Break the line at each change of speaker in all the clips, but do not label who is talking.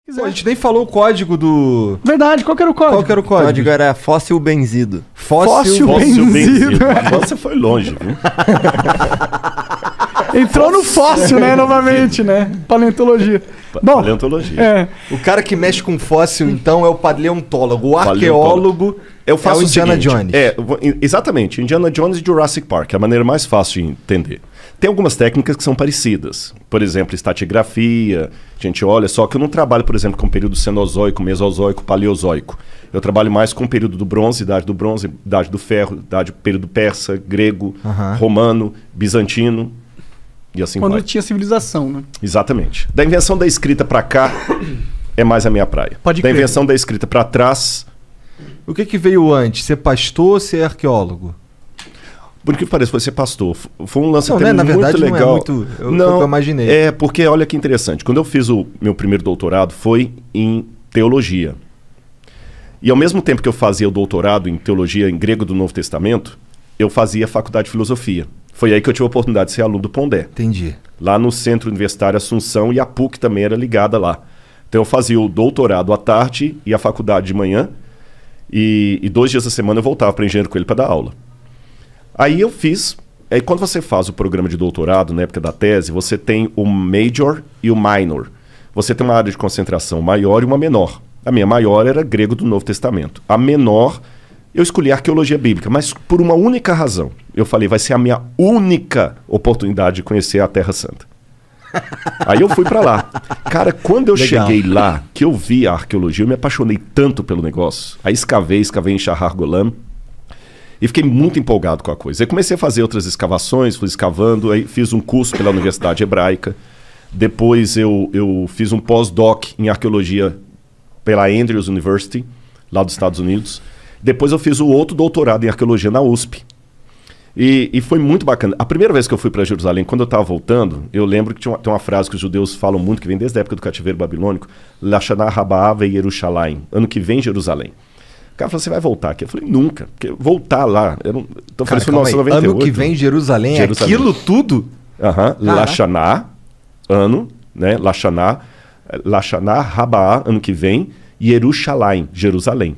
Pô, a gente nem falou o código do...
Verdade, qual que era o código?
Qual que era o
O
código?
código era fóssil benzido.
Fóssil benzido.
Agora você foi longe, viu?
Entrou no fóssil, né, novamente, né? Paleontologia. Bom,
Paleontologia.
é,
O cara que mexe com fóssil, então, é o paleontólogo. O arqueólogo
Eu faço
é o Indiana
seguinte,
Jones.
Exatamente. Indiana Jones e Jurassic Park. É a maneira mais fácil de entender. Tem algumas técnicas que são parecidas. Por exemplo, estratigrafia. A gente olha, só que eu não trabalho, por exemplo, com o período Cenozoico, Mesozoico, Paleozoico. Eu trabalho mais com o período do bronze, idade do ferro, período persa, grego, romano, bizantino. E assim
quando
vai.
tinha civilização, né?
Exatamente. Da invenção da escrita pra cá é mais a minha praia.
Pode
da
crer.
invenção da escrita pra trás,
O que veio antes? Ser pastor ou ser arqueólogo?
por que parece, foi ser pastor. Foi um lance
Não,
até
né? Na
muito
verdade, não é
legal.
muito- foi o que eu imaginei.
É, porque olha que interessante. Quando eu fiz o meu primeiro doutorado, foi em teologia. E ao mesmo tempo que eu fazia o doutorado em teologia em grego do Novo Testamento, eu fazia faculdade de filosofia. Foi aí que eu tive a oportunidade de ser aluno do Pondé.
Entendi.
Lá no Centro Universitário Assunção, e a PUC também era ligada lá. Então eu fazia o doutorado à tarde e a faculdade de manhã, e 2 dias da semana eu voltava para Engenheiro Coelho para dar aula. Aí eu fiz... Aí quando você faz o programa de doutorado, na época da tese, você tem o major e o minor. Você tem uma área de concentração maior e uma menor. A minha maior era grego do Novo Testamento. A menor, eu escolhi arqueologia bíblica, mas por uma única razão. Eu falei, vai ser a minha única oportunidade de conhecer a Terra Santa. Aí eu fui pra lá. Cara, quando eu
Legal.
cheguei lá, que eu vi a arqueologia, eu me apaixonei tanto pelo negócio. Aí escavei em Shahar Golan, e fiquei muito empolgado com a coisa. Aí comecei a fazer outras escavações, fui escavando, aí fiz um curso pela Universidade Hebraica. Depois eu fiz um pós-doc em arqueologia pela Andrews University, lá dos Estados Unidos. Depois eu fiz o outro doutorado em arqueologia na USP. E foi muito bacana. A primeira vez que eu fui para Jerusalém, quando eu estava voltando, eu lembro que tem uma frase que os judeus falam muito, que vem desde a época do cativeiro babilônico, Lashana Rabaa Yerushalayim, ano que vem Jerusalém. O cara falou, você vai voltar aqui? Eu falei, nunca. Porque voltar lá... Então eu falei,
Calma aí.
1998.
Ano que vem, Jerusalém,
Jerusalém.
aquilo tudo?
Lashana, ano, né? Lashana Rabaa, ano que vem, e Yerushalayim, Jerusalém.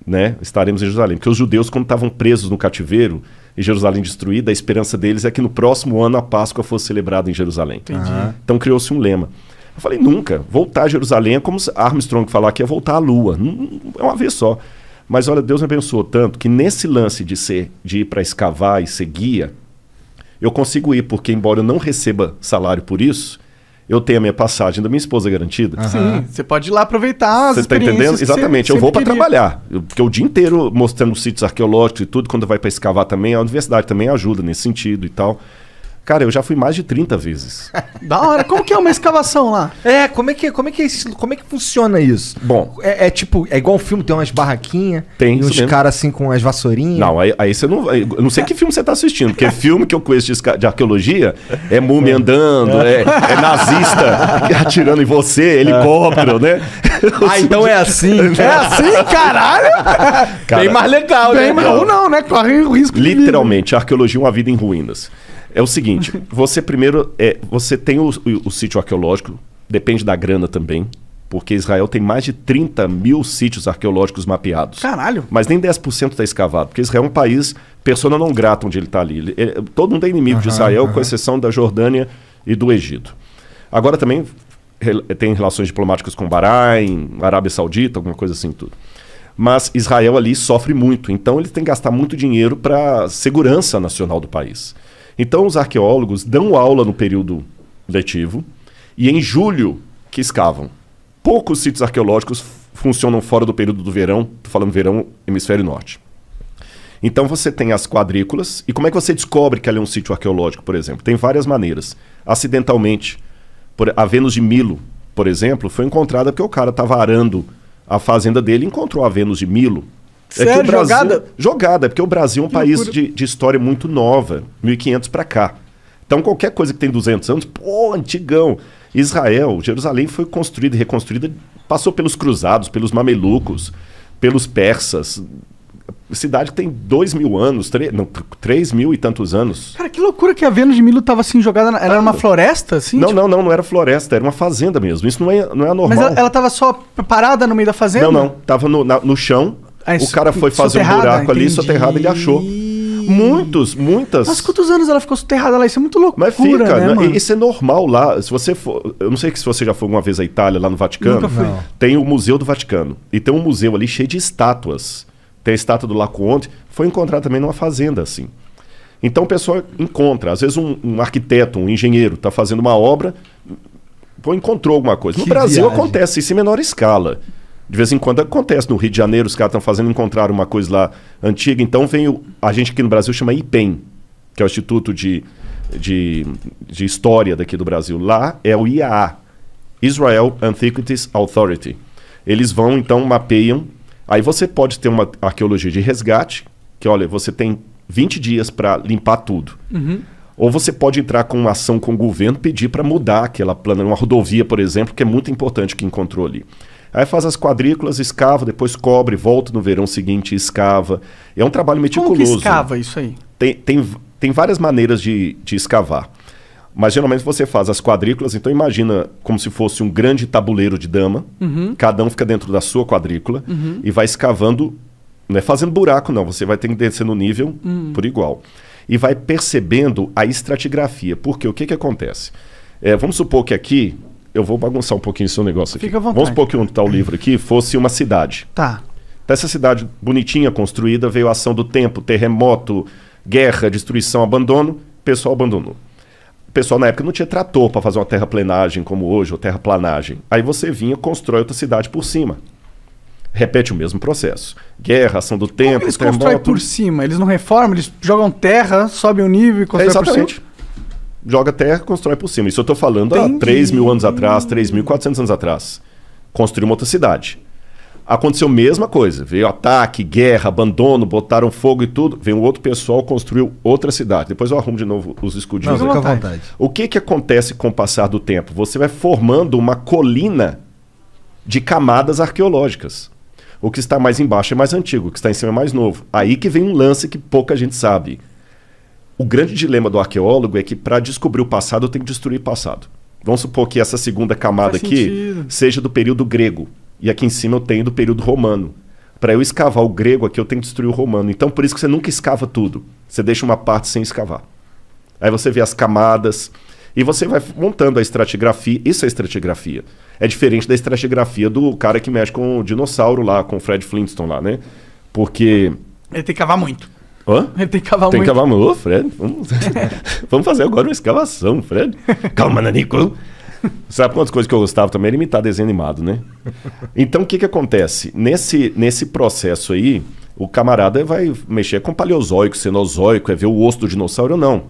Né? Estaremos em Jerusalém. Porque os judeus, quando estavam presos no cativeiro, e Jerusalém destruída, a esperança deles é que no próximo ano a Páscoa fosse celebrada em Jerusalém.
Entendi.
Então criou-se um lema. Eu falei, nunca. Voltar a Jerusalém é como se Armstrong falar que ia voltar à Lua. É uma vez só. Mas olha, Deus me abençoou tanto que nesse lance de ir para escavar e ser guia, eu consigo ir, porque embora eu não receba salário por isso, eu tenho a minha passagem da minha esposa garantida.
Sim, você pode ir lá aproveitar as
Você está
experiências
entendendo?
que você
Exatamente. Eu vou
sempre
para
queria.
trabalhar. Porque o dia inteiro mostrando sítios arqueológicos e tudo, quando vai para escavar também, a universidade também ajuda nesse sentido e tal. Cara, eu já fui mais de 30 vezes.
Da hora. Como que é uma escavação lá?
Como é que funciona isso?
Bom,
É tipo, é igual um filme, tem umas barraquinhas,
Tem
e
isso
uns
mesmo.
caras assim com as vassourinhas.
não, aí você não... Eu não sei que filme você está assistindo, porque filme que eu conheço de arqueologia é múmia andando, é nazista atirando em você, helicóptero, né?
Ah, então é assim.
É assim, caralho?
Cara,
Bem mais legal,
Bem,
né?
mas ou não, né? Corre o risco de
literalmente, a arqueologia é uma vida em ruínas. É o seguinte, você primeiro... você tem o sítio arqueológico, depende da grana também, porque Israel tem mais de 30 mil sítios arqueológicos mapeados.
Caralho.
Mas nem 10% está escavado, porque Israel é um país persona não grata onde ele está ali. Todo mundo é inimigo de Israel, com exceção da Jordânia e do Egito. Agora também tem relações diplomáticas com Bahrein, Arábia Saudita, alguma coisa assim tudo. Mas Israel ali sofre muito, então eles têm que gastar muito dinheiro para a segurança nacional do país. Então os arqueólogos dão aula no período letivo e em julho que escavam. Poucos sítios arqueológicos funcionam fora do período do verão, estou falando verão, hemisfério norte. Então você tem as quadrículas, e como é que você descobre que ali é um sítio arqueológico, por exemplo? Tem várias maneiras. Acidentalmente, a Vênus de Milo, por exemplo, foi encontrada porque o cara estava arando a fazenda dele e encontrou a Vênus de Milo.
Sério?
Que o Brasil,
Jogada?
Jogada, porque o Brasil é um
Que
país
loucura.
de história muito nova, 1500 para cá. Então qualquer coisa que tem 200 anos, pô, antigão. Israel, Jerusalém foi construída e reconstruída, passou pelos cruzados, pelos mamelucos, pelos persas. cidade que tem 2.000 anos, 3.000 e tantos anos.
Cara, que loucura que a Vênus de Milo tava assim jogada. Era uma floresta, assim?
Não, tipo... não era floresta, era uma fazenda mesmo. Isso não é anormal.
Mas ela tava só parada no meio da fazenda?
Não. Tava no chão. O cara foi fazer um buraco ali, soterrado, ele achou. Muitas.
Mas quantos anos ela ficou soterrada lá? Isso é muito loucura,
mas fica,
né, mano?
Isso é normal lá. Se você for... Eu não sei se você já foi alguma vez à Itália, lá no Vaticano.
Nunca fui.
Tem o Museu do Vaticano. E tem um museu ali cheio de estátuas. Tem a estátua do Laocoonte. Foi encontrada também numa fazenda, assim. Então o pessoal encontra. Às vezes um arquiteto, um engenheiro, está fazendo uma obra, encontrou alguma coisa. No Brasil acontece isso em menor escala. De vez em quando acontece. No Rio de Janeiro, os caras estão encontraram uma coisa lá antiga. Então vem a gente aqui no Brasil chama IPEM, que é o Instituto de História daqui do Brasil. Lá é o IAA, Israel Antiquities Authority. Eles vão, então, mapeiam. Aí você pode ter uma arqueologia de resgate, que, olha, você tem 20 dias para limpar tudo.
Uhum.
Ou você pode entrar com uma ação com o governo, pedir para mudar aquela plana, uma rodovia, por exemplo, que é muito importante que encontrou ali. Aí faz as quadrículas, escava, depois cobre, volta no verão seguinte e escava. É um trabalho meticuloso.
Como que escava isso aí?
Tem várias maneiras de escavar. Mas geralmente você faz as quadrículas, então imagina como se fosse um grande tabuleiro de dama.
Uhum.
Cada um fica dentro da sua quadrícula e vai escavando, não é fazendo buraco não, você vai ter que descer no nível por igual. E vai percebendo a estratigrafia. Porque o que acontece? Vamos supor que aqui... Eu vou bagunçar um pouquinho o seu negócio aqui.
Fica à vontade.
Vamos supor que onde está o livro aqui fosse uma cidade.
Tá.
Dessa cidade bonitinha, construída, veio a ação do tempo, terremoto, guerra, destruição, abandono, o pessoal abandonou. O pessoal na época não tinha trator para fazer uma terraplenagem como hoje, ou terraplanagem. Aí você vinha, constrói outra cidade por cima. Repete o mesmo processo. Guerra, ação do tempo,
como eles constroem por cima? Eles não reformam, eles jogam terra, sobem o nível e constroem por cima?
Exatamente. Joga terra, constrói por cima. Isso eu estou falando há 3.000 anos atrás, 3.400 anos atrás. Construiu uma outra cidade. Aconteceu a mesma coisa. Veio ataque, guerra, abandono, botaram fogo e tudo. Veio um outro pessoal, construiu outra cidade. Depois eu arrumo de novo os escudinhos.
Fica à vontade.
O que acontece com o passar do tempo? Você vai formando uma colina de camadas arqueológicas. O que está mais embaixo é mais antigo, o que está em cima é mais novo. Aí que vem um lance que pouca gente sabe. O grande dilema do arqueólogo é que para descobrir o passado tem que destruir o passado. Vamos supor que essa segunda camada aqui seja do período grego. E aqui em cima eu tenho do período romano. Para eu escavar o grego aqui eu tenho que destruir o romano. Então por isso que você nunca escava tudo. Você deixa uma parte sem escavar. Aí você vê as camadas e você vai montando a estratigrafia. Isso é estratigrafia. É diferente da estratigrafia do cara que mexe com o dinossauro lá, com o Fred Flintstone lá, né? Porque...
Ele tem que cavar muito.
Hã?
Ele tem que cavar muito.
Tem que cavar muito. Ô, Fred, vamos fazer agora uma escavação, Fred. Calma, Nanico. Sabe quantas coisas que eu gostava também? Era imitar desenho animado, né? Então, o que acontece? Nesse processo aí, o camarada vai mexer com paleozoico, cenozoico, é ver o osso do dinossauro ou não.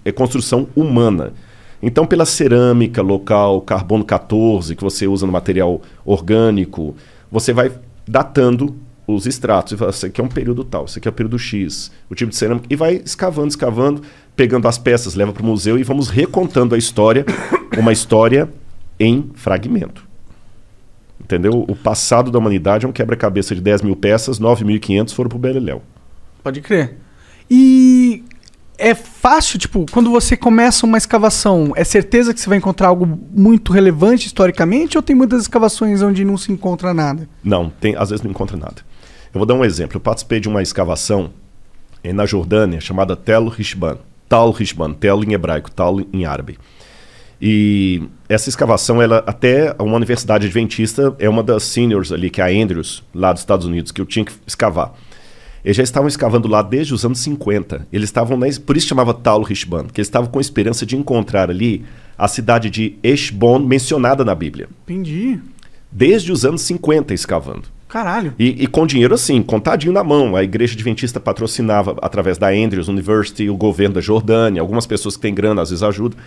É construção humana. Então, pela cerâmica local, carbono 14, que você usa no material orgânico, você vai datando os estratos, e fala, isso aqui é um período tal, isso aqui é o período X, o tipo de cerâmica, e vai escavando, pegando as peças, leva para o museu e vamos recontando a história, uma história em fragmento. Entendeu? O passado da humanidade é um quebra-cabeça de 10.000 peças, 9.500 foram para o Beleléu.
Pode crer. E é fácil, tipo, quando você começa uma escavação, é certeza que você vai encontrar algo muito relevante historicamente, ou tem muitas escavações onde não se encontra nada?
Não, às vezes não encontra nada. Eu vou dar um exemplo. Eu participei de uma escavação na Jordânia chamada Tel Rishban. Tal Rishban, Tel em hebraico, Tal em árabe. E essa escavação, até uma universidade adventista, é uma das seniors ali, que é a Andrews, lá dos Estados Unidos, que eu tinha que escavar. Eles já estavam escavando lá desde os anos 50. Eles estavam, por isso chamava Tal Rishban, porque eles estavam com a esperança de encontrar ali a cidade de Heshbon, mencionada na Bíblia.
Entendi.
Desde os anos 50 escavando.
Caralho.
E com dinheiro assim, contadinho na mão. A igreja adventista patrocinava através da Andrews University, o governo da Jordânia, algumas pessoas que têm grana às vezes ajudam.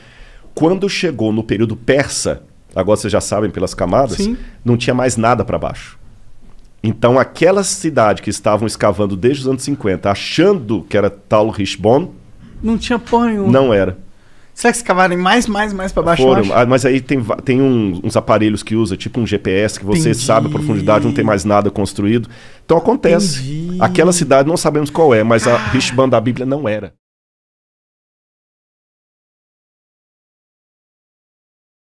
Quando chegou no período persa, agora vocês já sabem pelas camadas,
sim,
não tinha mais nada para baixo. Então aquela cidade que estavam escavando desde os anos 50, achando que era Tal Rishbon,
não tinha porra nenhuma.
Não era.
Será que escavarem mais pra baixo?
Foram, mas aí tem uns aparelhos que usa, tipo um GPS, que você sabe a profundidade, não tem mais nada construído. Então acontece. Aquela cidade, não sabemos qual é, mas a Richmond da Bíblia não era.